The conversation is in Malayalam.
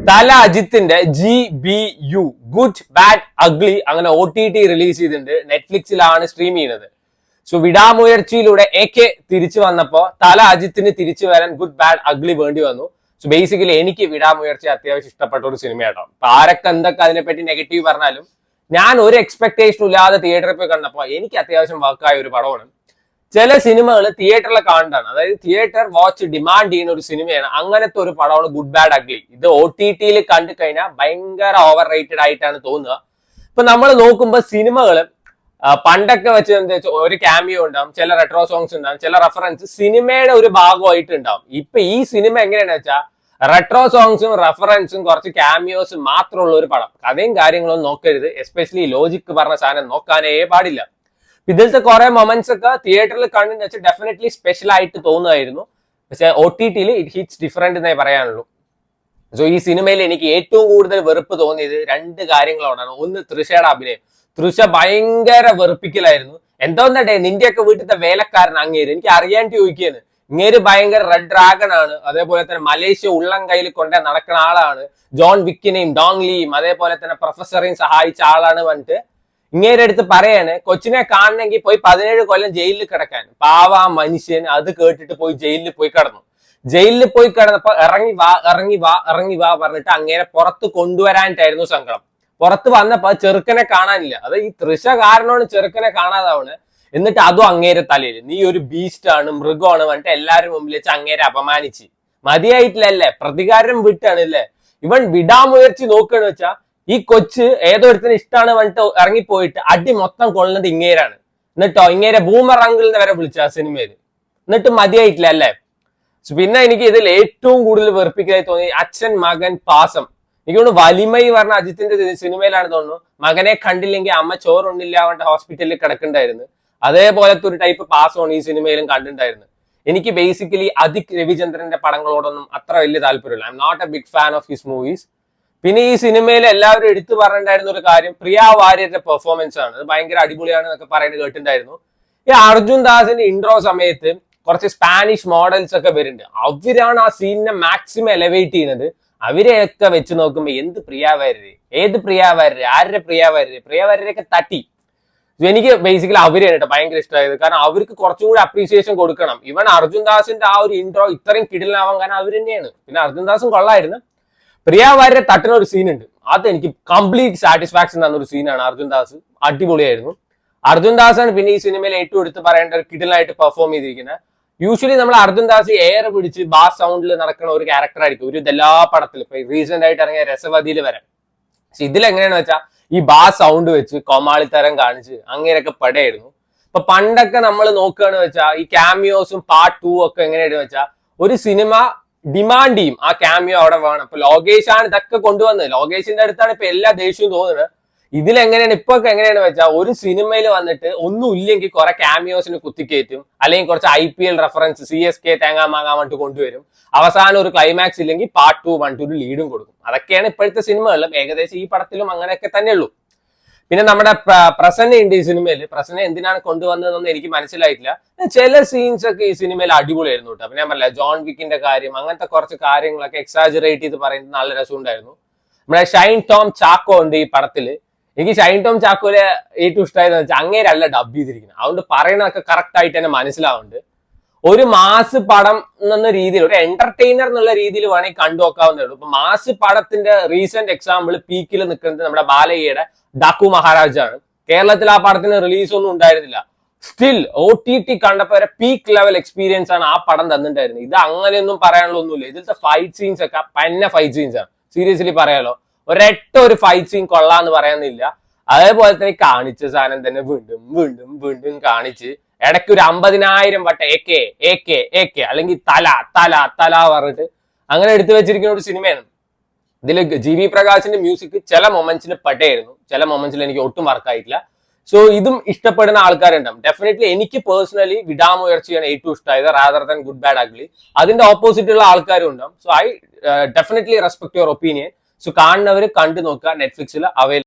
തല അജിത്തിന്റെ GBU ഗുഡ് ബാഡ് അഗ്ലി അങ്ങനെ OTT റിലീസ് ചെയ്തിട്ടുണ്ട്. നെറ്റ്ഫ്ലിക്സിലാണ് സ്ട്രീം ചെയ്യുന്നത്. സോ വിടാമുയർച്ചയിലൂടെ AK തിരിച്ചു വന്നപ്പോ തല അജിത്തിന് തിരിച്ചു വരാൻ ഗുഡ് ബാഡ് അഗ്ലി വേണ്ടി വന്നു. സോ ബേസിക്കലി എനിക്ക് വിടാമുയർച്ച അത്യാവശ്യം ഇഷ്ടപ്പെട്ട ഒരു സിനിമയാട്ടോ. അപ്പൊ ആരൊക്കെ എന്തൊക്കെ അതിനെപ്പറ്റി നെഗറ്റീവ് പറഞ്ഞാലും ഞാൻ ഒരു എക്സ്പെക്ടേഷനും ഇല്ലാതെ തിയേറ്ററിൽ പോയി കണ്ടപ്പോ എനിക്ക് അത്യാവശ്യം വർക്കായ ഒരു പടമാണ്. ചില സിനിമകൾ തിയേറ്ററിൽ കാണേണ്ടതാണ്, അതായത് തിയേറ്റർ വാച്ച് ഡിമാൻഡ് ചെയ്യുന്ന ഒരു സിനിമയാണ്. അങ്ങനത്തെ ഒരു പടമാണ് ഗുഡ് ബാഡ് അഗ്ലി. ഇത് OTT കണ്ടു കഴിഞ്ഞാൽ ഭയങ്കര ഓവർ റേറ്റഡ് ആയിട്ടാണ് തോന്നുക. ഇപ്പൊ നമ്മൾ നോക്കുമ്പോൾ സിനിമകൾ പണ്ടൊക്കെ വെച്ച് എന്താ വെച്ചാൽ ഒരു ക്യാമിയോ ഉണ്ടാവും, ചില റെട്രോ സോങ്സ് ഉണ്ടാവും, ചില റെഫറൻസ് സിനിമയുടെ ഒരു ഭാഗമായിട്ട് ഉണ്ടാവും. ഇപ്പൊ ഈ സിനിമ എങ്ങനെയാണെന്ന് വെച്ചാൽ റെട്രോ സോങ്സും റെഫറൻസും കുറച്ച് ക്യാമിയോസും മാത്രമുള്ള ഒരു പടം. കഥയും കാര്യങ്ങളൊന്നും നോക്കരുത്, എസ്പെഷ്യലി ലോജിക് പറഞ്ഞ സാധനം നോക്കാനേ പാടില്ല. ഇതിലത്തെ കുറെ മൊമെന്റ്സ് ഒക്കെ തിയേറ്ററിൽ കണ്ടെന്ന് വെച്ചാൽ ഡെഫിനറ്റ്ലി സ്പെഷ്യൽ ആയിട്ട് തോന്നുമായിരുന്നു. പക്ഷെ OTT ഇറ്റ് ഹിറ്റ്സ് ഡിഫറെന്റ് എന്നേ പറയാനുള്ളൂ. സോ ഈ സിനിമയിൽ എനിക്ക് ഏറ്റവും കൂടുതൽ വെറുപ്പ് തോന്നിയത് രണ്ട് കാര്യങ്ങളോടാണ്. ഒന്ന്, തൃഷയുടെ അഭിനയം. തൃഷ ഭയങ്കര വെറുപ്പിക്കലായിരുന്നു. എന്തോന്നട്ടെ നിന്റെയൊക്കെ വീട്ടിലത്തെ വേലക്കാരൻ അങ്ങേര്, എനിക്ക് അറിയാണ്ട് ചോദിക്കുകയാണ്. ഇങ്ങേര് ഭയങ്കര റെഡ് ഡ്രാഗൺ ആണ്. അതേപോലെ തന്നെ മലേഷ്യ ഉള്ളം കയ്യിൽ കൊണ്ടേ നടക്കുന്ന ആളാണ്. ജോൺ വിക്കിനെയും ഡോങ്ലിയും അതേപോലെ തന്നെ പ്രൊഫസറെയും സഹായിച്ച ആളാണ് പറഞ്ഞിട്ട് ഇങ്ങേരെ അടുത്ത് പറയാണ് കൊച്ചിനെ കാണണമെങ്കിൽ പോയി 17 കൊല്ലം ജയിലിൽ കിടക്കാൻ. പാവ മനുഷ്യൻ അത് കേട്ടിട്ട് പോയി ജയിലിൽ പോയി കിടന്നു. ജയിലിൽ പോയി കിടന്നപ്പോ ഇറങ്ങി വാ ഇറങ്ങി വാ ഇറങ്ങി വാ പറഞ്ഞിട്ട് അങ്ങേരെ പുറത്ത് കൊണ്ടുവരാനായിട്ടായിരുന്നു സങ്കടം. പുറത്ത് വന്നപ്പോ ചെറുക്കനെ കാണാനില്ല. അത് ഈ തൃഷ കാരണമാണ് ചെറുക്കനെ കാണാതാവണ്. എന്നിട്ട് അതും അങ്ങേരെ തലയിൽ നീ ഒരു ബീസ്റ്റ് ആണ്, മൃഗമാണ് പറഞ്ഞിട്ട് എല്ലാവരും മുമ്പിൽ വെച്ച് അങ്ങേരെ അപമാനിച്ച് മതിയായിട്ടില്ലല്ലേ, പ്രതികാരം വിട്ടാണ് അല്ലേ. ഇവൻ വിടാമുയർച്ചി നോക്കുകയെന്ന് വെച്ചാ ഈ കൊച്ച് ഏതോരുത്തിന് ഇഷ്ടമാണ് പറഞ്ഞിട്ട് ഇറങ്ങിപ്പോയിട്ട് അടി മൊത്തം കൊള്ളുന്നത് ഇങ്ങേരാണ്. എന്നിട്ടോ ഇങ്ങേരെ ബൂമർ അങ്കിൾ എന്ന് വരെ വിളിച്ച ആ സിനിമയിൽ. എന്നിട്ട് മതിയായിട്ടില്ല അല്ലേ. പിന്നെ എനിക്ക് ഇതിൽ ഏറ്റവും കൂടുതൽ വെറുപ്പിക്കലായി തോന്നി അച്ഛൻ മകൻ പാസം. എനിക്ക് തോന്നുന്നു വലിമൈ പറഞ്ഞ അജിത്തിന്റെ സിനിമയിലാണ് തോന്നുന്നു മകനെ കണ്ടില്ലെങ്കിൽ അമ്മ ചോറുണ്ടില്ല അവന്റെ ഹോസ്പിറ്റലിൽ കിടക്കണ്ടായിരുന്നു. അതേപോലത്തെ ഒരു ടൈപ്പ് പാസമാണ് ഈ സിനിമയിലും കണ്ടിട്ടുണ്ടായിരുന്നു. എനിക്ക് ബേസിക്കലി അദിക് രവിചന്ദ്രന്റെ പടങ്ങളോടൊന്നും അത്ര വലിയ താല്പര്യമില്ല. I am not a big fan of his movies. പിന്നെ ഈ സിനിമയിൽ എല്ലാവരും എടുത്തു പറഞ്ഞിട്ടുണ്ടായിരുന്ന ഒരു കാര്യം പ്രിയ വാര്യരുടെ പെർഫോമൻസ് ആണ്. അത് ഭയങ്കര അടിപൊളിയാണ് എന്നൊക്കെ പറയുന്നത് കേട്ടിട്ടുണ്ടായിരുന്നു. ഈ അർജുൻ ദാസിന്റെ ഇൻട്രോ സമയത്ത് കുറച്ച് സ്പാനിഷ് മോഡൽസ് ഒക്കെ വരുന്നുണ്ട്. അവരാണ് ആ സീനിനെ മാക്സിമം എലവേറ്റ് ചെയ്യുന്നത്. അവരെയൊക്കെ വെച്ച് നോക്കുമ്പോ എന്ത് പ്രിയ വാര്യര്, ഏത് പ്രിയ വാര്യര്, ആരുടെ പ്രിയ വാര്യര്, പ്രിയ വാര്യരെയൊക്കെ തട്ടി. എനിക്ക് ബേസിക്കലി അവരെയാണ് കേട്ടോ ഭയങ്കര ഇഷ്ടമായത്. കാരണം അവർക്ക് കുറച്ചും കൂടി അപ്രീസിയേഷൻ കൊടുക്കണം. ഇവൻ അർജുൻ ദാസിന്റെ ആ ഒരു ഇൻട്രോ ഇത്രയും കിടിലനാവാൻ കാരണം അവർ തന്നെയാണ്. പിന്നെ അർജുൻ ദാസും കൊള്ളായിരുന്നു. പ്രിയ വാര്യരെ തട്ടുന്ന ഒരു സീനുണ്ട്, അത് എനിക്ക് കംപ്ലീറ്റ് സാറ്റിസ്ഫാക്ഷൻ തന്ന ഒരു സീനാണ്. അർജുൻ ദാസ് അടിപൊളിയായിരുന്നു. അർജുൻ ദാസാണ് പിന്നെ ഈ സിനിമയിൽ ഏറ്റവും എടുത്ത് പറയേണ്ട ഒരു കിടിലായിട്ട് പെർഫോം ചെയ്തിരിക്കുന്നത്. യൂഷ്വലി നമ്മൾ അർജുൻ ദാസ് എയർ പിടിച്ച് ബാസ് സൗണ്ടിൽ നടക്കുന്ന ഒരു ക്യാരക്ടർ ആയിരിക്കും ഒരു എല്ലാ പടത്തിലും. ഇപ്പൊ റീസെന്റ് ആയിട്ട് ഇറങ്ങിയ രസവതിയിൽ വരെ. പക്ഷെ ഇതിലെങ്ങനെയാണെന്ന് വെച്ചാൽ ഈ ബാസ് സൗണ്ട് വെച്ച് കോമാളിത്തരം കാണിച്ച് അങ്ങനെയൊക്കെ പടയായിരുന്നു. ഇപ്പൊ പണ്ടൊക്കെ നമ്മൾ നോക്കുകയാണെന്ന് വെച്ചാൽ ഈ ക്യാമിയോസും പാർട്ട് 2 ഒക്കെ എങ്ങനെയാണെന്ന് വെച്ചാൽ ഒരു സിനിമ ഡിമാൻഡ് ചെയ്യും ആ ക്യാമിയോ അവിടെ വേണം. അപ്പൊ ലോകേഷാണ് ഇതൊക്കെ കൊണ്ടുവന്നത്. ലോകേഷിന്റെ അടുത്താണ് ഇപ്പൊ എല്ലാ ദേഷ്യവും തോന്നുന്നത്. ഇതിലെങ്ങനെയാണ് ഇപ്പൊ എങ്ങനെയാണ് വെച്ചാൽ ഒരു സിനിമയിൽ വന്നിട്ട് ഒന്നും ഇല്ലെങ്കിൽ കുറെ ക്യാമിയോസിന് കുത്തിക്കയറ്റും, അല്ലെങ്കിൽ കുറച്ച് IPL റെഫറൻസ് CSK തേങ്ങാമാങ്ങാൻ വേണ്ടിട്ട് കൊണ്ടുവരും. അവസാനം ഒരു ക്ലൈമാക്സ് ഇല്ലെങ്കിൽ പാർട്ട് 2 1 2 ലീഡും കൊടുക്കും. അതൊക്കെയാണ് ഇപ്പോഴത്തെ സിനിമകളിലും. ഏകദേശം ഈ പടത്തിലും അങ്ങനെയൊക്കെ തന്നെയുള്ളൂ. പിന്നെ നമ്മുടെ പ്രസന്ന ഉണ്ട് ഈ സിനിമയിൽ. പ്രസന്ന എന്തിനാണ് കൊണ്ടുവന്നതെന്നൊന്നും എനിക്ക് മനസ്സിലായിട്ടില്ല. ചില സീൻസ് ഒക്കെ ഈ സിനിമയിൽ അടിപൊളിയായിരുന്നു കേട്ടോ. അപ്പൊ ഞാൻ പറഞ്ഞില്ല ജോൺ വിക്കിന്റെ കാര്യം, അങ്ങനത്തെ കുറച്ച് കാര്യങ്ങളൊക്കെ എക്സാജറേറ്റ് ചെയ്ത് പറയുന്നത് നല്ല രസമുണ്ടായിരുന്നു. നമ്മുടെ ഷൈൻ ടോം ചാക്കോ ഉണ്ട് ഈ പടത്തില്. എനിക്ക് ഷൈൻ ടോം ചാക്കോലെ ഏറ്റവും ഇഷ്ടമായതെന്ന് വെച്ചാൽ അങ്ങേരല്ല ഡബ് ചെയ്തിരിക്കുന്നത്. അതുകൊണ്ട് പറയണതൊക്കെ കറക്റ്റ് ആയിട്ട് തന്നെ മനസ്സിലാവുന്നുണ്ട്. ഒരു മാസ് പടം എന്ന രീതിയിൽ, ഒരു എന്റർടൈനർ എന്നുള്ള രീതിയിൽ വേണമെങ്കിൽ കണ്ടു നോക്കാവുന്നേ ഉള്ളൂ. ഇപ്പൊ മാസ് പടത്തിന്റെ റീസെന്റ് എക്സാമ്പിൾ പീക്കിൽ നിൽക്കുന്നത് നമ്മുടെ ബാലയ്യയുടെ ഡാക്കു മഹാരാജ് ആണ്. കേരളത്തിൽ ആ പടത്തിന് റിലീസ് ഒന്നും ഉണ്ടായിരുന്നില്ല. സ്റ്റിൽ OTT കണ്ടപ്പോ വരെ പീക്ക് ലെവൽ എക്സ്പീരിയൻസ് ആണ് ആ പടം തന്നിട്ടുണ്ടായിരുന്നത്. ഇത് അങ്ങനെയൊന്നും പറയാനുള്ള ഒന്നുമില്ല. ഇതിലത്തെ ഫൈറ്റ് സീൻസ് ഒക്കെ പന്ന ഫൈറ്റ് സീൻസ് ആണ്. സീരിയസ്ലി പറയാലോ, ഒരു ഫൈറ്റ് സീൻ കൊള്ളാന്ന് പറയാനില്ല. അതേപോലെ തന്നെ കാണിച്ച സാധനം തന്നെ വീണ്ടും വീണ്ടും വീണ്ടും കാണിച്ച് ഇടയ്ക്ക് ഒരു 50,000 വട്ടം AK അല്ലെങ്കിൽ തല തല തല പറഞ്ഞിട്ട് അങ്ങനെ എടുത്തു വെച്ചിരിക്കുന്ന ഒരു സിനിമയാണ്. ഇതിൽ GV പ്രകാശിന്റെ മ്യൂസിക് ചില മൊമെന്റ്സിന് പട്ടയായിരുന്നു, ചില മൊമെന്റ്സിൽ എനിക്ക് ഒട്ടും വർക്കായിട്ടില്ല. സോ ഇതും ഇഷ്ടപ്പെടുന്ന ആൾക്കാരുണ്ടാവും. ഡെഫിനറ്റ്ലി എനിക്ക് പേഴ്സണലി വിടാമുയർച്ചയാണ് ഏറ്റവും ഇഷ്ടമായത് rather than good bad ugly. അതിന്റെ ഓപ്പോസിറ്റ് ഉള്ള ആൾക്കാരും ഉണ്ടാവും. So I definitely respect your opinion. So കാണുന്നവർ കണ്ടു നോക്കുക. നെറ്റ്ഫ്ലിക്സിൽ അവൈലബിൾ.